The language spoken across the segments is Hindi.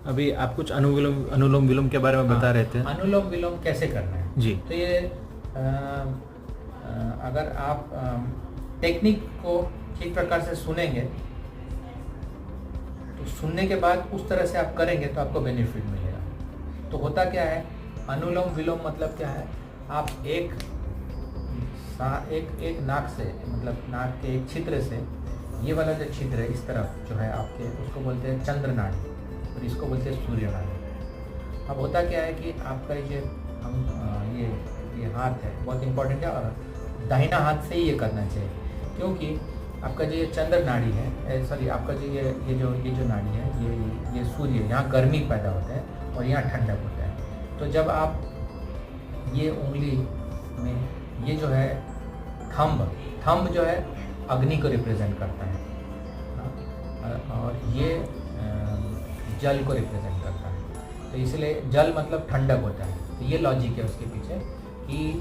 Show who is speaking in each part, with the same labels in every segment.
Speaker 1: अभी आप कुछ अनुलोम अनुलोम विलोम के बारे में बता रहे थे।
Speaker 2: अनुलोम विलोम कैसे करना है
Speaker 1: जी।
Speaker 2: तो ये अगर आप टेक्निक को ठीक प्रकार से सुनेंगे तो सुनने के बाद उस तरह से आप करेंगे तो आपको बेनिफिट मिलेगा। तो होता क्या है, अनुलोम विलोम मतलब क्या है, आप एक नाक से, मतलब नाक के एक छिद्र से, ये वाला जो छिद्र है इस तरफ जो है आपके, उसको बोलते हैं चंद्र नाड़ी और इसको बोलते हैं सूर्य नाड़ी। अब होता क्या है कि आपका ये ये हाथ है बहुत इंपॉर्टेंट है और दाहिना हाथ से ही ये करना चाहिए, क्योंकि आपका जो ये चंद्र नाड़ी है, सॉरी आपका जो ये जो नाड़ी है, ये सूर्य, यहाँ गर्मी पैदा होता है और यहाँ ठंडक होता है। तो जब आप ये उंगली में ये जो है थंब जो है अग्नि को रिप्रेजेंट करता है और ये जल को रिप्रेजेंट करता है, तो इसलिए जल मतलब ठंडक होता है। तो ये लॉजिक है उसके पीछे कि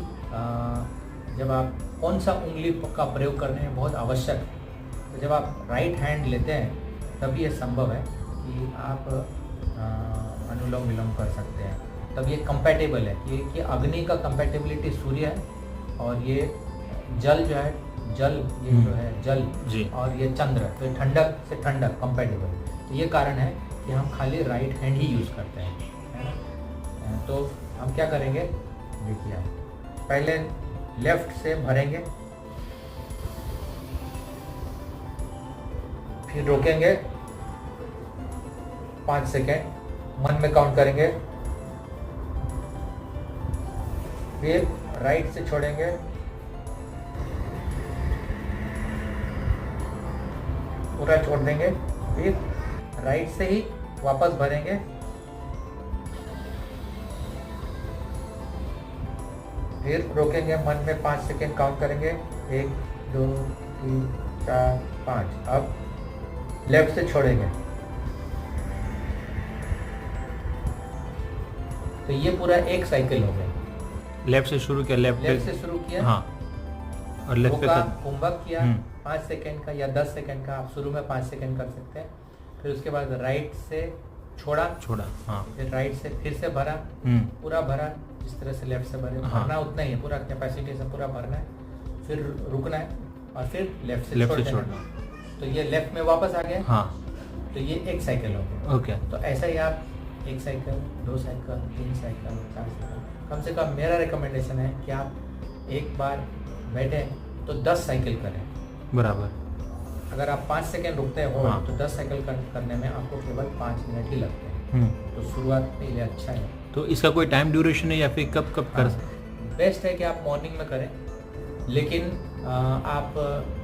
Speaker 2: जब आप कौन सा उंगली का प्रयोग करने में बहुत आवश्यक है। तो जब आप राइट हैंड लेते हैं तब ये संभव है कि आप अनुलोम विलोम कर सकते हैं। तब ये कंपैटिबल है कि अग्नि का कंपैटिबिलिटी सूर्य है और ये जल जो है ये जो है जल
Speaker 1: जी।
Speaker 2: और ये चंद्र, तो ठंडक से ठंडक कंपैटिबल। तो ये कारण है कि हम खाली राइट हैंड ही यूज़ करते हैं, है ना। तो हम क्या करेंगे, देखिए आप पहले लेफ्ट से भरेंगे, फिर रोकेंगे 5 सेकेंड, मन में काउंट करेंगे, फिर राइट से छोड़ेंगे, पूरा छोड़ देंगे, फिर राइट से ही वापस भरेंगे, फिर रोकेंगे, मन में 5 सेकेंड काउंट करेंगे, 1 2 3 4 5। अब लेफ्ट से छोड़ेंगे। तो ये पूरा एक साइकिल हो गया।
Speaker 1: लेफ्ट से शुरू किया,
Speaker 2: लेफ्ट से शुरू किया,
Speaker 1: हाँ, और लेफ्ट पे
Speaker 2: कुंभक किया 5 सेकेंड का या 10 सेकेंड का, आप शुरू में 5 सेकेंड कर सकते हैं। फिर उसके बाद राइट से छोड़ा,
Speaker 1: हाँ,
Speaker 2: फिर राइट से फिर से भरा, पूरा भरा, जिस तरह से लेफ्ट से भरे,
Speaker 1: हाँ,
Speaker 2: भरना उतना ही है, पूरा कैपेसिटी से पूरा भरना है, फिर रुकना है और फिर लेफ्ट से छोड़ना। तो ये लेफ्ट में वापस आ गया,
Speaker 1: हाँ,
Speaker 2: तो ये एक साइकिल हो गया।
Speaker 1: ओके।
Speaker 2: तो ऐसा ही आप 1 साइकिल, 2 साइकिल, 3 साइकिल, 4 साइकिल, कम से कम मेरा रिकमेंडेशन है कि आप एक बार बैठे तो 10 साइकिल करें।
Speaker 1: बराबर।
Speaker 2: अगर आप 5 सेकेंड रुकते हो,
Speaker 1: हाँ,
Speaker 2: तो 10 साइकिल करने में आपको केवल 5 मिनट ही लगते हैं। तो शुरुआत में ये अच्छा है।
Speaker 1: तो इसका कोई टाइम ड्यूरेशन है या फिर कब कर
Speaker 2: बेस्ट है कि आप मॉर्निंग में करें, लेकिन आप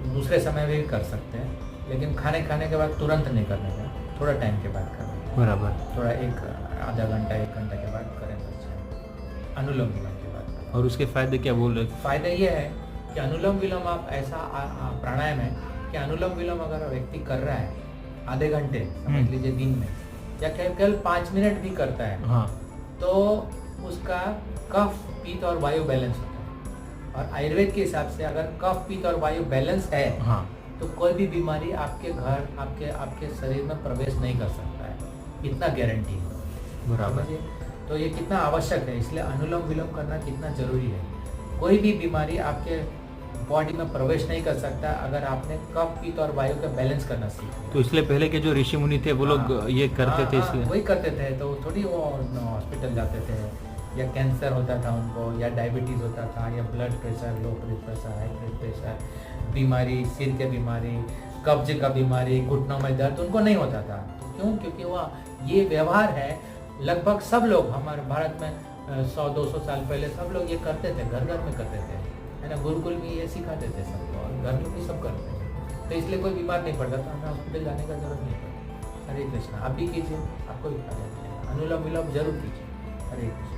Speaker 2: दूसरे समय भी कर सकते हैं, लेकिन खाने के बाद तुरंत नहीं करने का, थोड़ा टाइम के बाद करना।
Speaker 1: बराबर।
Speaker 2: थोड़ा आधा घंटा 1 घंटा के बाद करें तो अच्छा है, अनुलोम विलोम के बाद।
Speaker 1: और उसके फायदे क्या बोल रहे थे?
Speaker 2: फायदा ये है कि अनुलोम विलोम आप ऐसा प्राणायाम है कि अनुलोम विलोम अगर व्यक्ति कर रहा है आधे घंटे, समझ लीजिए दिन में, या केवल 5 मिनट भी करता है,
Speaker 1: हाँ,
Speaker 2: तो उसका कफ, पित्त और वायु बैलेंस होता है। और आयुर्वेद के हिसाब से अगर कफ, पित्त और वायु बैलेंस है,
Speaker 1: हाँ,
Speaker 2: तो कोई भी बीमारी आपके घर, आपके शरीर में प्रवेश नहीं कर सकता है, इतना गारंटी है।
Speaker 1: बराबर।
Speaker 2: तो ये कितना आवश्यक है, इसलिए अनुलोम विलोम करना कितना जरूरी है। कोई भी बीमारी आपके बॉडी में प्रवेश नहीं कर सकता अगर आपने कफ, पित्त और वायु का बैलेंस करना सीखा।
Speaker 1: तो इसलिए पहले के जो ऋषि मुनि थे वो लोग ये करते थे, इसलिए
Speaker 2: वही करते थे, तो थोड़ी वो हॉस्पिटल जाते थे, या कैंसर होता था उनको, या डायबिटीज़ होता था, या blood pressure, low pressure, high blood pressure, बीमारी, सिर के बीमारी, कब्ज का बीमारी, घुटनों में दर्द, उनको नहीं होता था। तो क्यों? क्योंकि वह ये व्यवहार है, लगभग सब लोग हमारे भारत में 100-200 साल पहले सब लोग ये करते थे, घर घर में करते थे, है ना। गुरुकुल में ये सिखाते थे सबको, और घर में भी सब करते थे, तो इसलिए कोई बीमार नहीं पड़ता था, हमें हॉस्पिटल जाने का जरूरत नहीं पड़ती। हरे कृष्णा। आप भी कीजिए, आपको भी फायदा मिलेगा। अनुलोम विलोम जरूर कीजिए। हरे कृष्णा।